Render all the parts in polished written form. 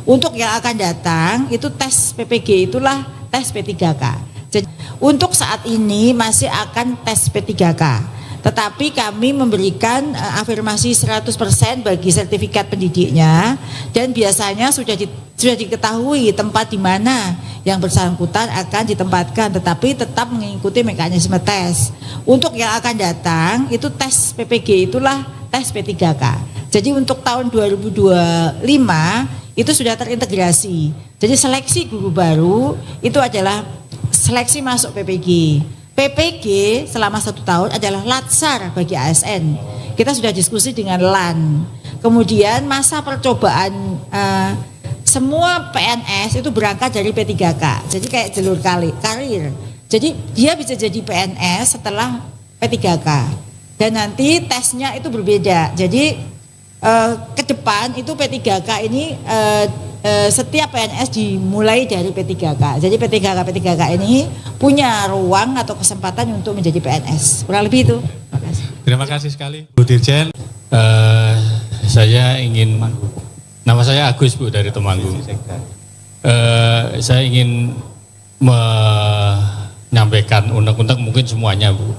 Untuk yang akan datang itu tes PPG itulah tes P3K. Jadi untuk saat ini masih akan tes P3K. Tetapi kami memberikan afirmasi 100% bagi sertifikat pendidiknya, dan biasanya sudah diketahui tempat di mana yang bersangkutan akan ditempatkan, tetapi tetap mengikuti mekanisme tes. Untuk yang akan datang itu tes PPG itulah tes P3K. Jadi untuk tahun 2025 itu sudah terintegrasi. Jadi seleksi guru baru itu adalah seleksi masuk PPG. PPG selama 1 tahun adalah latsar bagi ASN. Kita sudah diskusi dengan LAN. Kemudian masa percobaan semua PNS itu berangkat dari P3K. Jadi kayak jalur karir. Jadi dia bisa jadi PNS setelah P3K. Dan nanti tesnya itu berbeda. Jadi ke depan itu P3K ini setiap PNS dimulai dari P3K. Jadi P3K ini punya ruang atau kesempatan untuk menjadi PNS. Kurang lebih itu. Terima kasih sekali Bu Dirjen. Saya ingin, nama saya Agus Bu dari Temanggung. Saya ingin menyampaikan undang-undang mungkin semuanya Bu.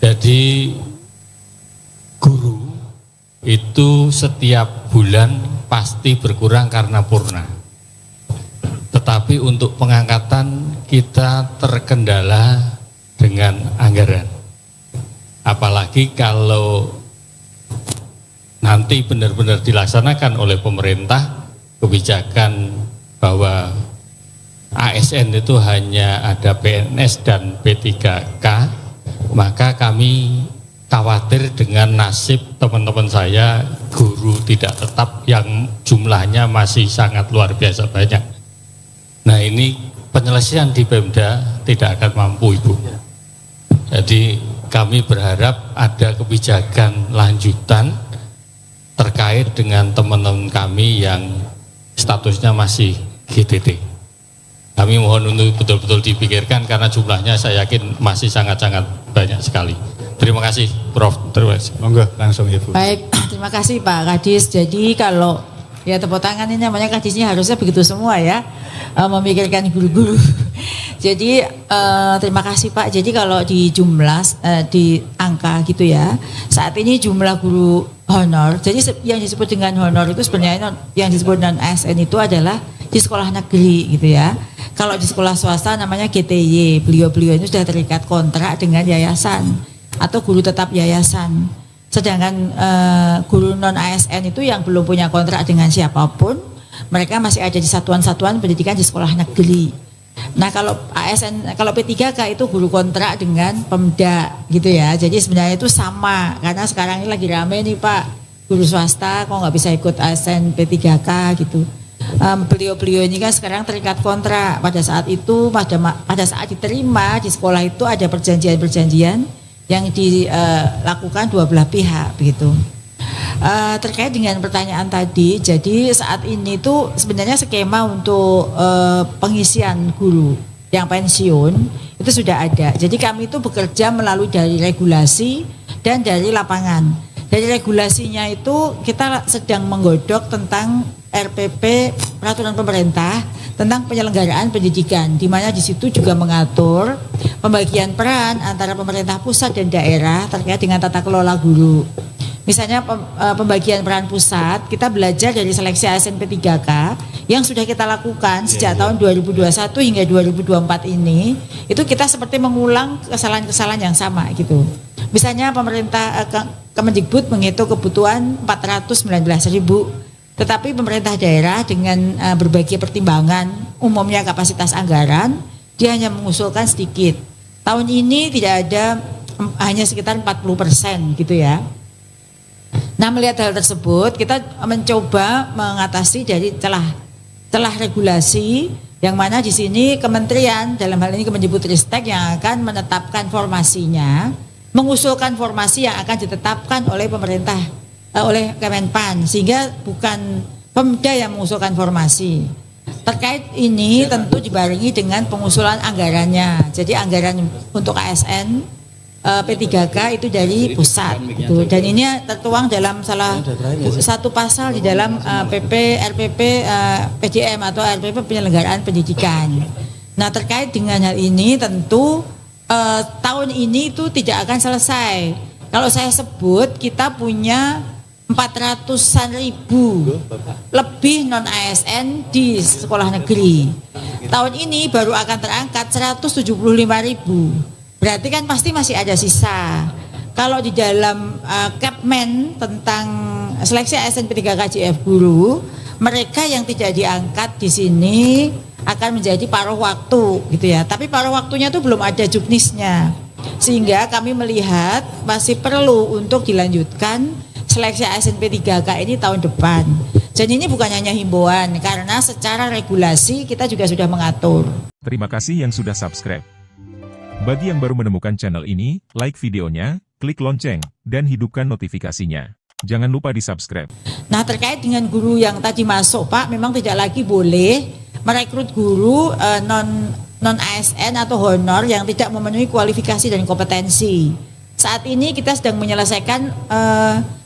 Jadi guru itu setiap bulan pasti berkurang karena purna. Tetapi untuk pengangkatan kita terkendala dengan anggaran. Apalagi kalau nanti benar-benar dilaksanakan oleh pemerintah kebijakan bahwa ASN itu hanya ada PNS dan P3K, maka kami khawatir dengan nasib teman-teman saya guru tidak tetap yang jumlahnya masih sangat luar biasa banyak. Nah ini penyelesaian di Pemda tidak akan mampu Ibu. Jadi kami berharap ada kebijakan lanjutan terkait dengan teman-teman kami yang statusnya masih GTT. Kami mohon untuk betul-betul dipikirkan karena jumlahnya saya yakin masih sangat-sangat banyak sekali. Terima kasih Prof. Terima kasih. Monggo langsung Ibu. Baik, terima kasih Pak Kadis. Jadi kalau ya tepuk tangan ini namanya Kadisnya harusnya begitu semua ya, memikirkan guru-guru. Jadi terima kasih Pak. Jadi kalau di jumlah di angka gitu ya, saat ini jumlah guru honor. Jadi yang disebut dengan honor itu sebenarnya yang disebut dengan ASN itu adalah di sekolah negeri gitu ya. Kalau di sekolah swasta namanya GTY. Beliau-beliau ini sudah terikat kontrak dengan yayasan atau guru tetap yayasan. Sedangkan guru non ASN itu yang belum punya kontrak dengan siapapun, mereka masih ada di satuan-satuan pendidikan di sekolah negeri. Nah kalau ASN, kalau P3K itu guru kontrak dengan Pemda gitu ya. Jadi sebenarnya itu sama, karena sekarang ini lagi rame nih Pak, guru swasta kok nggak bisa ikut ASN P3K gitu. Beliau-beliau ini kan sekarang terikat kontrak. Pada saat itu, pada saat diterima di sekolah itu ada perjanjian-perjanjian yang dilakukan dua belah pihak begitu. Terkait dengan pertanyaan tadi, jadi saat ini tuh sebenarnya skema untuk pengisian guru yang pensiun itu sudah ada. Jadi kami itu bekerja melalui dari regulasi dan dari lapangan. Dari regulasinya itu kita sedang menggodok tentang RPP peraturan pemerintah tentang penyelenggaraan pendidikan, di mana di situ juga mengatur pembagian peran antara pemerintah pusat dan daerah terkait dengan tata kelola guru. Misalnya pembagian peran pusat, kita belajar dari seleksi ASN P3K yang sudah kita lakukan sejak tahun 2021 hingga 2024 ini, itu kita seperti mengulang kesalahan-kesalahan yang sama gitu. Misalnya pemerintah Kemendikbud menghitung kebutuhan 419.000, tetapi pemerintah daerah dengan berbagai pertimbangan, umumnya kapasitas anggaran, dia hanya mengusulkan sedikit. Tahun ini tidak ada, hanya sekitar 40% gitu ya. Nah melihat hal tersebut, kita mencoba mengatasi dari celah regulasi, yang mana di sini kementerian, dalam hal ini Kemendikbudristek yang akan menetapkan formasinya, mengusulkan formasi yang akan ditetapkan oleh pemerintah, oleh Kemenpan, sehingga bukan Pemda yang mengusulkan formasi. Terkait ini tentu dibarengi dengan pengusulan anggarannya. Jadi anggaran untuk ASN P3K itu dari pusat gitu. Dan ini tertuang dalam salah satu pasal di dalam PP RPP PJM atau RPP penyelenggaraan pendidikan. Nah, terkait dengan hal ini tentu tahun ini itu tidak akan selesai. Kalau saya sebut kita punya 400-an ribu lebih non ASN di sekolah negeri. Tahun ini baru akan terangkat 175 ribu. Berarti kan pasti masih ada sisa. Kalau di dalam Kepmen tentang seleksi ASN P3K JF guru, mereka yang tidak diangkat di sini akan menjadi paruh waktu gitu ya. Tapi paruh waktunya itu belum ada juknisnya. Sehingga kami melihat masih perlu untuk dilanjutkan seleksi ASN P3K ini tahun depan. Dan ini bukan hanya himbauan, karena secara regulasi kita juga sudah mengatur. Terima kasih yang sudah subscribe. Bagi yang baru menemukan channel ini, like videonya, klik lonceng, dan hidupkan notifikasinya. Jangan lupa di subscribe. Nah, terkait dengan guru yang tadi masuk Pak, memang tidak lagi boleh merekrut guru non ASN atau honor yang tidak memenuhi kualifikasi dan kompetensi. Saat ini kita sedang menyelesaikan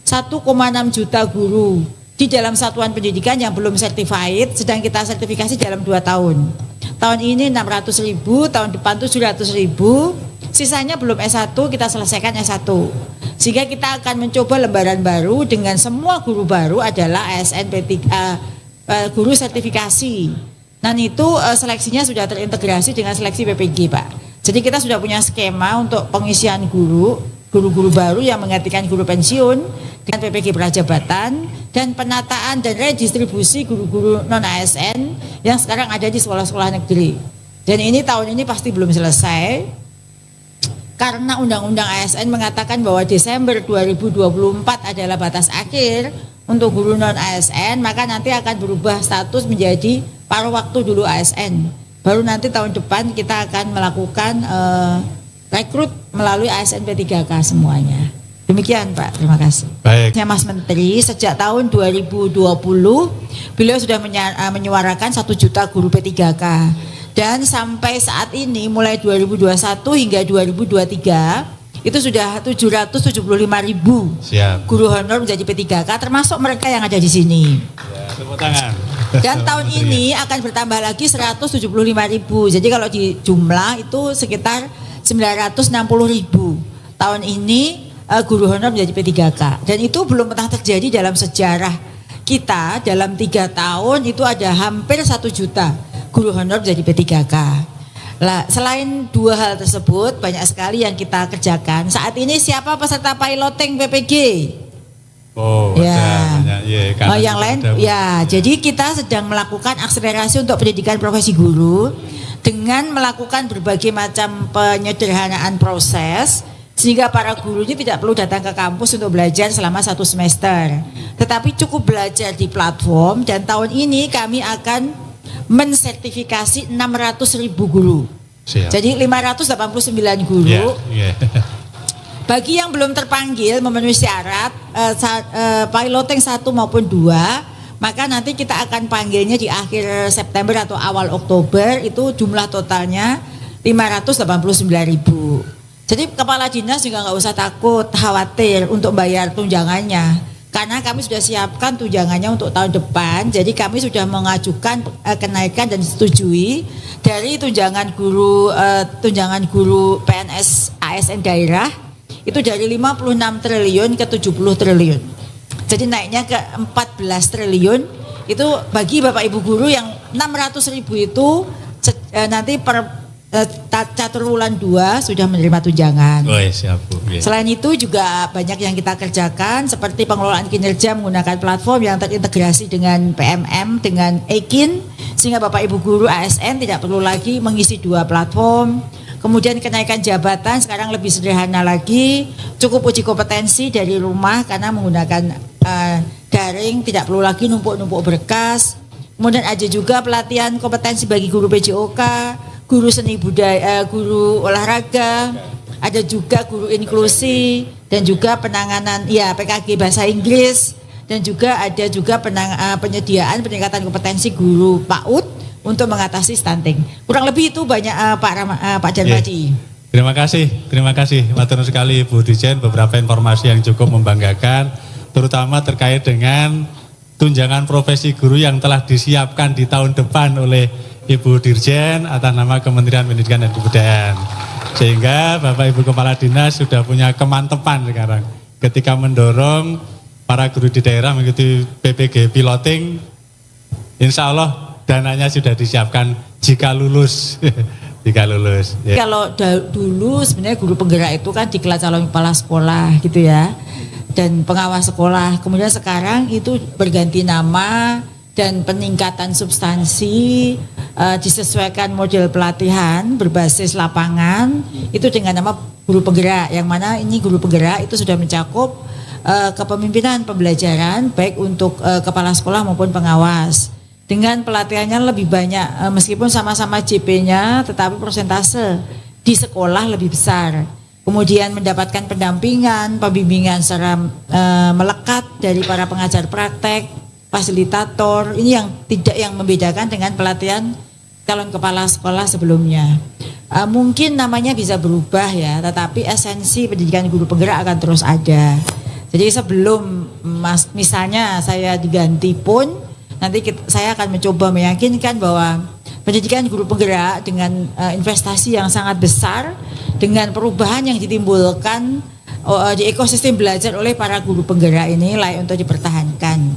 1,6 juta guru di dalam satuan pendidikan yang belum certified, sedang kita sertifikasi dalam 2 tahun. Tahun ini 600 ribu, tahun depan tuh 700 ribu, sisanya belum S1, kita selesaikan S1. Sehingga kita akan mencoba lembaran baru dengan semua guru baru adalah ASN guru sertifikasi. Dan itu seleksinya sudah terintegrasi dengan seleksi PPG Pak. Jadi kita sudah punya skema untuk pengisian guru-guru baru yang menggantikan guru pensiun dengan PPG Prajabatan dan penataan dan redistribusi guru-guru non-ASN yang sekarang ada di sekolah-sekolah negeri. Dan ini tahun ini pasti belum selesai karena Undang-Undang ASN mengatakan bahwa Desember 2024 adalah batas akhir untuk guru non-ASN, maka nanti akan berubah status menjadi paruh waktu dulu ASN. Baru nanti tahun depan kita akan melakukan rekrut melalui ASN P3K semuanya. Demikian Pak, terima kasih. Baik. Mas Menteri, sejak tahun 2020 beliau sudah menyuarakan 1 juta guru P3K. Dan sampai saat ini mulai 2021 hingga 2023 itu sudah 775 ribu guru honor menjadi P3K, termasuk mereka yang ada di sini. Ya, tepuk tangan. Dan tahun ini akan bertambah lagi 175 ribu. Jadi kalau di jumlah itu sekitar 960 ribu. Tahun ini guru honor menjadi P3K. Dan itu belum pernah terjadi dalam sejarah kita. Dalam 3 tahun itu ada hampir 1 juta guru honor menjadi P3K. Lah, selain 2 hal tersebut banyak sekali yang kita kerjakan. Saat ini siapa peserta piloting PPG? Oh, ya. Yang lain ya. Ya. Jadi kita sedang melakukan akselerasi untuk pendidikan profesi guru dengan melakukan berbagai macam penyederhanaan proses sehingga para guru ini tidak perlu datang ke kampus untuk belajar selama 1 semester, tetapi cukup belajar di platform. Dan tahun ini kami akan mensertifikasi 600 ribu guru. Siap. Jadi 589 guru. Yeah. Bagi yang belum terpanggil memenuhi syarat piloting 1 maupun 2, maka nanti kita akan panggilnya di akhir September atau awal Oktober. Itu jumlah totalnya 589 ribu. Jadi kepala dinas juga nggak usah takut, khawatir untuk bayar tunjangannya, karena kami sudah siapkan tunjangannya untuk tahun depan. Jadi kami sudah mengajukan kenaikan dan disetujui dari tunjangan guru PNS ASN daerah itu dari 56 triliun ke 70 triliun. Jadi naiknya ke 14 triliun. Itu bagi Bapak Ibu guru yang 600 ribu itu nanti per catur bulan 2 sudah menerima tunjangan. Oh, siap, Bu. Selain itu juga banyak yang kita kerjakan seperti pengelolaan kinerja menggunakan platform yang terintegrasi dengan PMM, dengan Ekin, sehingga Bapak Ibu guru ASN tidak perlu lagi mengisi 2 platform. Kemudian kenaikan jabatan sekarang lebih sederhana lagi, cukup uji kompetensi dari rumah karena menggunakan daring, tidak perlu lagi numpuk-numpuk berkas. Kemudian ada juga pelatihan kompetensi bagi guru PJOK, guru seni budaya, guru olahraga, ada juga guru inklusi dan juga penanganan PKG bahasa Inggris, dan juga ada juga penyediaan peningkatan kompetensi guru PAUD untuk mengatasi stunting. Kurang lebih itu banyak Pak Janmadi. Terima kasih. Matur nuwun sekali Bu Dirjen, beberapa informasi yang cukup membanggakan, terutama terkait dengan tunjangan profesi guru yang telah disiapkan di tahun depan oleh Ibu Dirjen atas nama Kementerian Pendidikan dan Kebudayaan. Sehingga Bapak Ibu Kepala Dinas sudah punya kemantepan sekarang ketika mendorong para guru di daerah mengikuti PPG piloting. Insya Allah dananya sudah disiapkan jika lulus. Jika lulus. Ya. Kalau dulu sebenarnya guru penggerak itu kan diklat calon kepala sekolah gitu ya, dan pengawas sekolah. Kemudian sekarang itu berganti nama dan peningkatan substansi, disesuaikan model pelatihan berbasis lapangan itu dengan nama guru penggerak. Yang mana ini guru penggerak itu sudah mencakup kepemimpinan pembelajaran baik untuk kepala sekolah maupun pengawas. Dengan pelatihannya lebih banyak, meskipun sama-sama JP-nya, tetapi persentase di sekolah lebih besar. Kemudian mendapatkan pendampingan, pembimbingan secara melekat dari para pengajar praktek, fasilitator. Ini yang membedakan dengan pelatihan calon kepala sekolah sebelumnya. Mungkin namanya bisa berubah ya, tetapi esensi pendidikan guru penggerak akan terus ada. Jadi sebelum misalnya saya diganti pun, nanti saya akan mencoba meyakinkan bahwa pendidikan guru penggerak dengan investasi yang sangat besar, dengan perubahan yang ditimbulkan di ekosistem belajar oleh para guru penggerak ini layak untuk dipertahankan.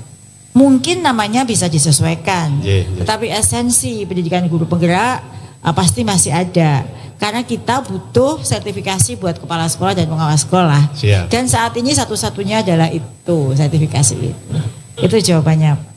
Mungkin namanya bisa disesuaikan, tetapi esensi pendidikan guru penggerak pasti masih ada. Karena kita butuh sertifikasi buat kepala sekolah dan pengawas sekolah. Siap. Dan saat ini satu-satunya adalah itu, sertifikasi itu. Itu jawabannya.